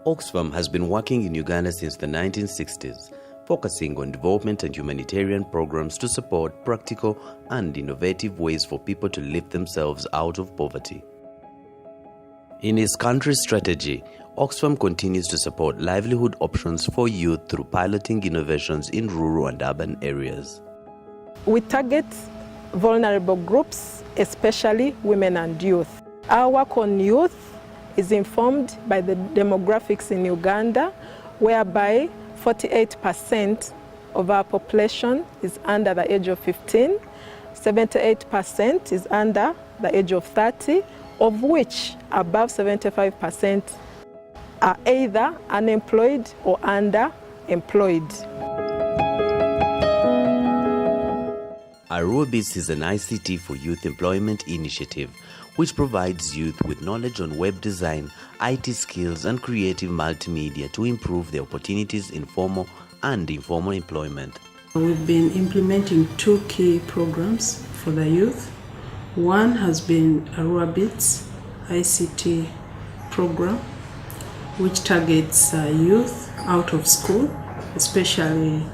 Oxfam has been working in Uganda since the 1960s, focusing on development and humanitarian programs to support practical and innovative ways for people to lift themselves out of poverty. In its country's strategy, Oxfam continues to support livelihood options for youth through piloting innovations in rural and urban areas. We target vulnerable groups, especially women and youth. Our work on youth is informed by the demographics in Uganda, whereby 48% of our population is under the age of 15, 78% is under the age of 30, of which above 75% are either unemployed or underemployed. Arubis is an ICT for Youth Employment initiative, which provides youth with knowledge on web design, IT skills, and creative multimedia to improve their opportunities in formal and informal employment. We've been implementing two key programs for the youth. One has been Arubis ICT program, which targets youth out of school, especially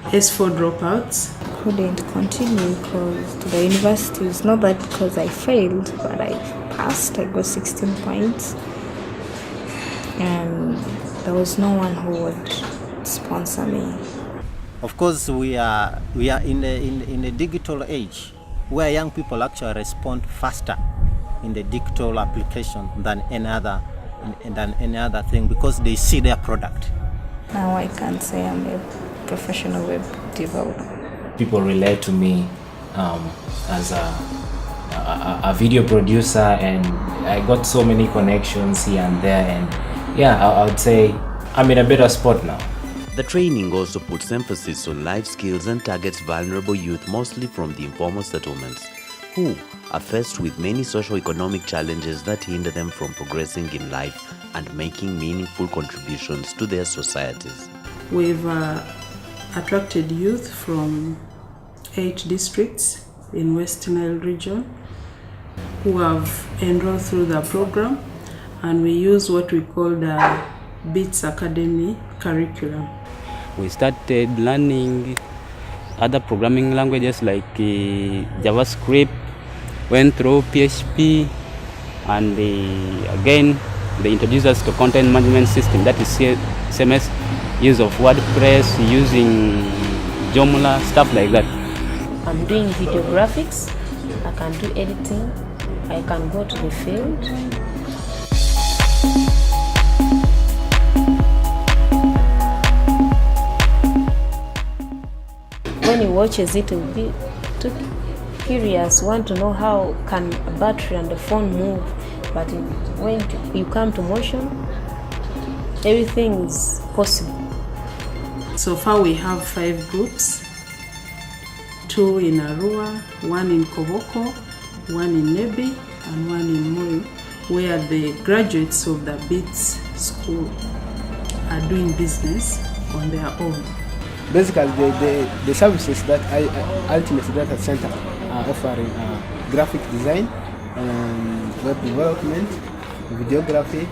S4 dropouts. Couldn't continue because to the university. It's not that because I failed, but I passed. I got 16 points, and there was no one who would sponsor me. Of course, we are in a digital age where young people actually respond faster in the digital application than any other thing because they see their product. Now I can't say I'm a professional web developer. People relate to me as a video producer, and I got so many connections here and there, and yeah, I would say I'm in a better spot now. The training also puts emphasis on life skills and targets vulnerable youth, mostly from the informal settlements, who are faced with many socio-economic challenges that hinder them from progressing in life and making meaningful contributions to their societies. We've attracted youth from 8 districts in West Nile region who have enrolled through the program, and we use what we call the BITS Academy curriculum. We started learning other programming languages like JavaScript, went through PHP, and again they introduced us to content management system, that is CMS, use of WordPress, using Joomla, stuff like that. I'm doing video graphics, I can do editing, I can go to the field. When he watches it, will be too curious, want to know how can a battery and the phone move, but when you come to motion, everything is possible. So far we have 5 groups, 2 in Arua, 1 in Koboko, 1 in Nebi, and 1 in Moi, where the graduates of the BITS school are doing business on their own. Basically, the services that Ultimate Data Center are offering are graphic design, web development, videography,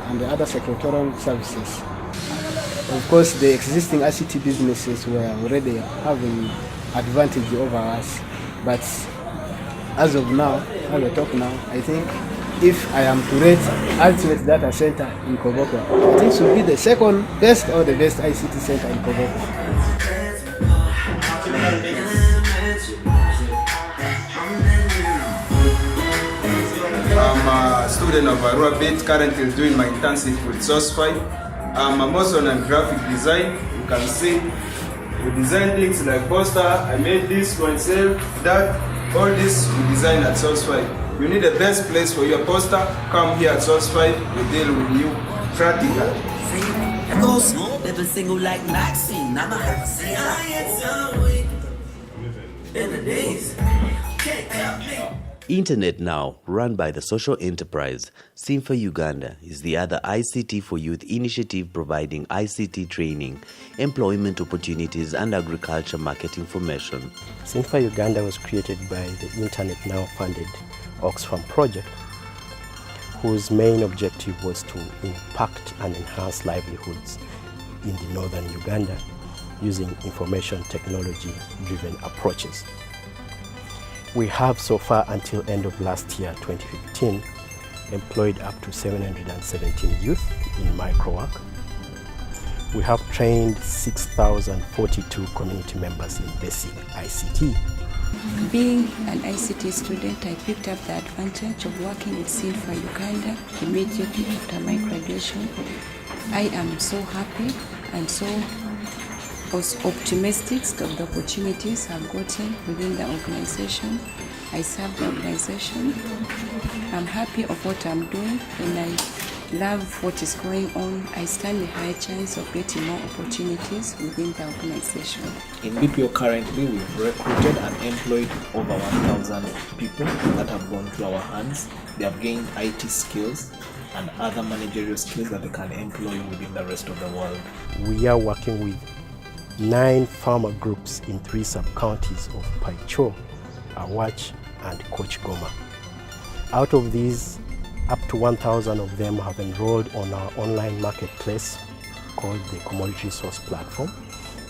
and the other secretarial services. Of course, the existing ICT businesses were already having advantage over us, but as of now, as I talk now, I think if I am to rate Ultimate Data Center in Koboko, I think it should be the second best or the best ICT center in Koboko. I'm a student of Arubis, currently doing my internship with Source5. I'm also on graphic design. You can see we design things like poster. I made this myself, that, all this we design at Source5. You need the best place for your poster, come here at Source5, we deal with you practically. Never single like Maxine, I'm a have to say I in the days. Internet Now, run by the social enterprise Simfa Uganda, is the other ICT for Youth initiative providing ICT training, employment opportunities, and agriculture market information. Simfa Uganda was created by the Internet Now funded Oxfam project, whose main objective was to impact and enhance livelihoods in the northern Uganda using information technology-driven approaches. We have so far until end of last year, 2015, employed up to 717 youth in microwork. We have trained 6,042 community members in basic ICT. Being an ICT student, I picked up the advantage of working with Silver Uganda immediately after my graduation. I am so happy and so optimistic of the opportunities I've gotten within the organization. I serve the organization. I'm happy of what I'm doing and I love what is going on. I stand a high chance of getting more opportunities within the organization. In BPO currently, we've recruited and employed over 1,000 people that have gone through our hands. They have gained IT skills and other managerial skills that they can employ within the rest of the world. We are working with 9 farmer groups in 3 sub-counties of Paicho, Awach and Kochgoma. Out of these, up to 1,000 of them have enrolled on our online marketplace called the Commodity Source Platform,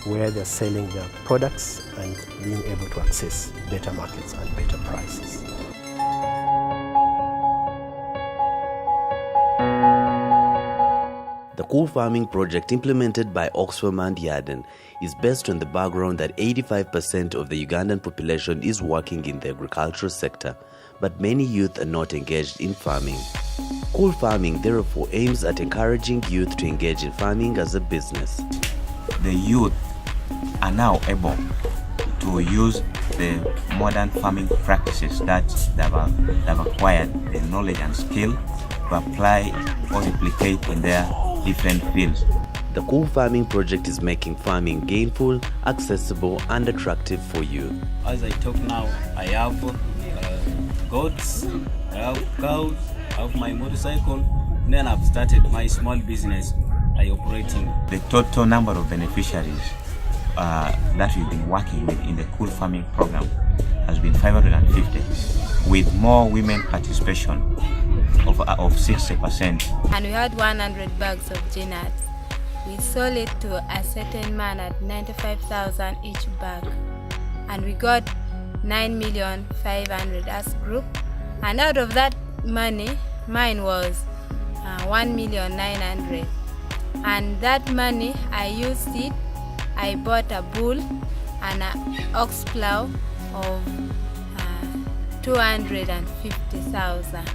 where they're selling their products and being able to access better markets and better prices. The cool farming project implemented by Oxfam and Yarden is based on the background that 85% of the Ugandan population is working in the agricultural sector, but many youth are not engaged in farming. Cool farming therefore aims at encouraging youth to engage in farming as a business. The youth are now able to use the modern farming practices that they've acquired, the knowledge and skill to apply or replicate in their different fields. The Cool Farming project is making farming gainful, accessible and attractive for youth. As I talk now, I have goats, I have cows, I have my motorcycle, and then I've started my small business I operating. The total number of beneficiaries that we've been working with in the Cool Farming program has been 550, with more women participation of 60%. And we had 100 bags of GNAT. We sold it to a certain man at 95,000 each bag. And we got 9,500,000 as group. And out of that money, mine was 1,900,000. And that money, I used it. I bought a bull and an ox plow of 250,000.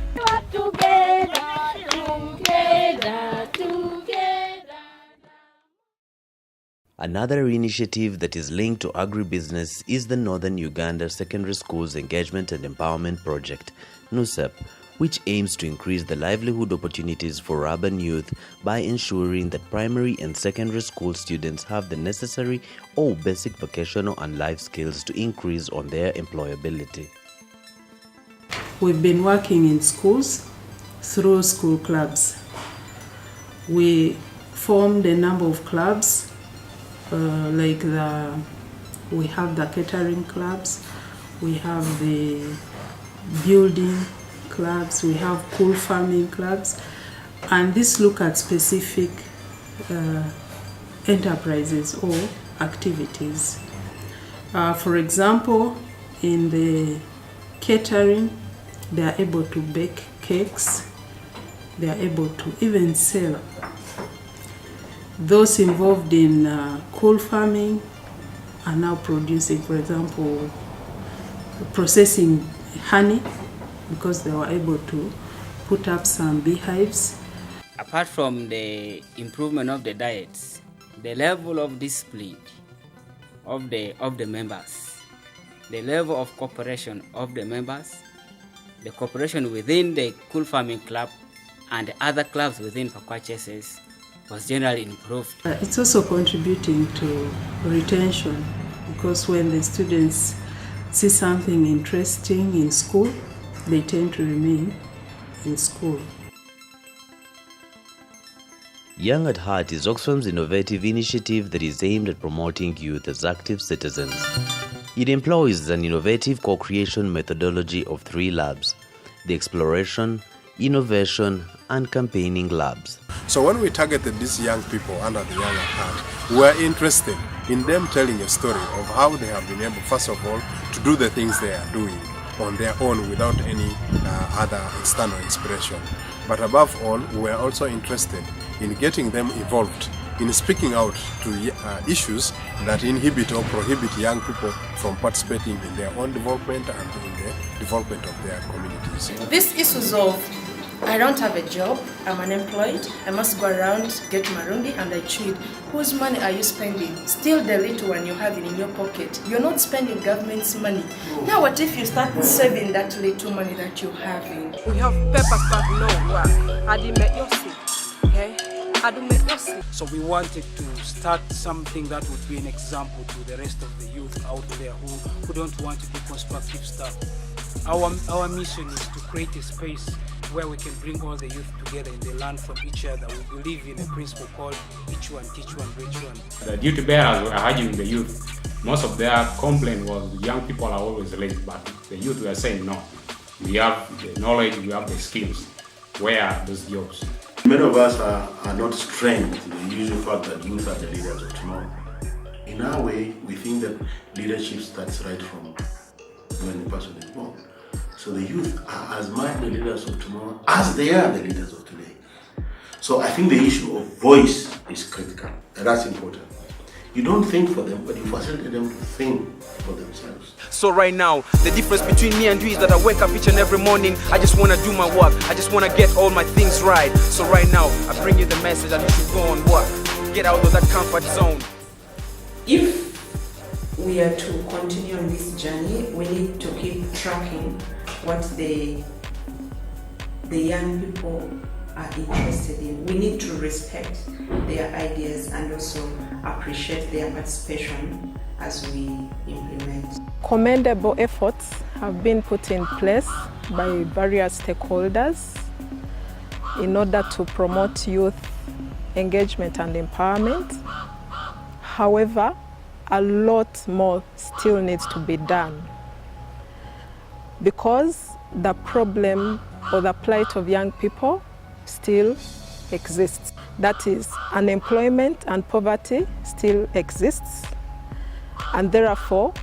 Another initiative that is linked to agribusiness is the Northern Uganda Secondary Schools Engagement and Empowerment Project, NUSEP, which aims to increase the livelihood opportunities for urban youth by ensuring that primary and secondary school students have the necessary or basic vocational and life skills to increase on their employability. We've been working in schools through school clubs. We formed a number of clubs, we have the catering clubs, we have the building clubs, we have cool farming clubs, and this look at specific enterprises or activities. For example, in the catering, they are able to bake cakes, they are able to even sell. Those involved in cool farming are now producing, for example, processing honey, because they were able to put up some beehives. Apart from the improvement of the diets, the level of discipline of the members, the level of cooperation of the members, the cooperation within the Cool Farming Club and other clubs within Pakwacheses was generally improved. It's also contributing to retention, because when the students see something interesting in school, they tend to remain in school. Young at Heart is Oxfam's innovative initiative that is aimed at promoting youth as active citizens. It employs an innovative co-creation methodology of 3 labs: the exploration, innovation, and campaigning labs. So when we targeted these young people under the Young at Heart, we are interested in them telling a story of how they have been able, first of all, to do the things they are doing on their own without any other external inspiration. But above all, we are also interested in getting them involved in speaking out to issues that inhibit or prohibit young people from participating in their own development and in the development of their communities. These issues of I don't have a job, I'm unemployed, I must go around, get marundi and I cheat. Whose money are you spending? Still the little one you have in your pocket. You're not spending government's money. Now what if you start saving that little money that you're having? We have papers but no work. I didn't make your seat. Okay? I don't make your seat. So we wanted to start something that would be an example to the rest of the youth out there who don't want to do constructive stuff. Our mission is to create a space where we can bring all the youth together and they learn from each other. We believe in a principle called each one, teach one, reach one. The duty bearers were urging the youth. Most of their complaint was young people are always late, but the youth were saying no. We have the knowledge, we have the skills. Where are those jobs? Many of us are not trained to the usual fact that youth are the leaders of tomorrow. In our way, we think that leadership starts right from when the person is born. So the youth are as much the leaders of tomorrow as they are the leaders of today. So I think the issue of voice is critical, and that's important. You don't think for them, but you facilitate them to think for themselves. So right now, the difference between me and you is that I wake up each and every morning, I just want to do my work, I just want to get all my things right. So right now, I bring you the message that you should go and work, get out of that comfort zone. If we are to continue on this journey, we need to keep tracking what the young people are interested in. We need to respect their ideas and also appreciate their participation as we implement. Commendable efforts have been put in place by various stakeholders in order to promote youth engagement and empowerment. However, a lot more still needs to be done because the problem or the plight of young people still exists. That is, unemployment and poverty still exists, and therefore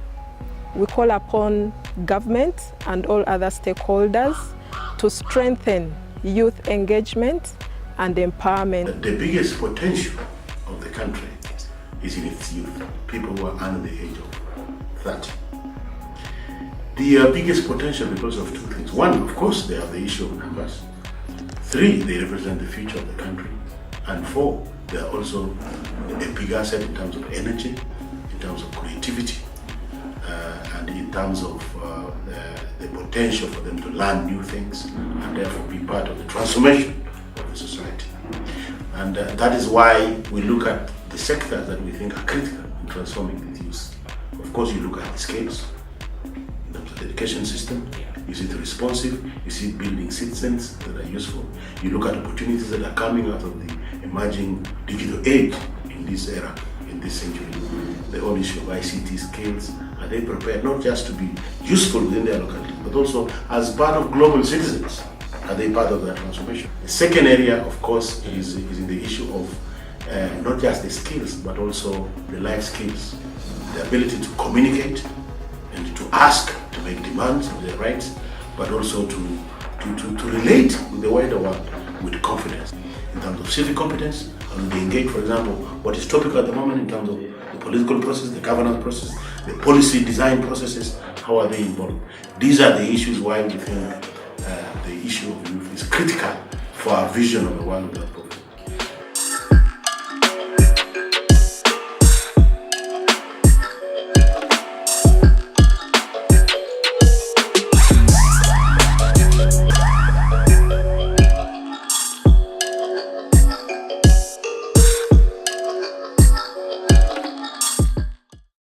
we call upon government and all other stakeholders to strengthen youth engagement and empowerment. The biggest potential of the country is in its youth, people who are under the age of 30. The biggest potential because of two things. One, of course, they have the issue of numbers. 3, they represent the future of the country. And 4, they are also a big asset in terms of energy, in terms of creativity, and in terms of the potential for them to learn new things and therefore be part of the transformation of the society. And that is why we look at the sectors that we think are critical in transforming the youth. Of course, you look at the scales, in terms of the education system, you see it responsive, you see it building citizens that are useful, you look at opportunities that are coming out of the emerging digital age in this era, in this century, the whole issue of ICT skills, are they prepared not just to be useful within their locality, but also as part of global citizens? Are they part of that transformation? The second area, of course, is in the issue of not just the skills, but also the life skills, the ability to communicate and to ask, to make demands of their rights, but also to relate with the wider world with confidence. In terms of civic competence, how do they engage, for example, what is topical at the moment in terms of the political process, the governance process, the policy design processes, how are they involved? These are the issues why we think the issue of youth is critical for our vision of the world.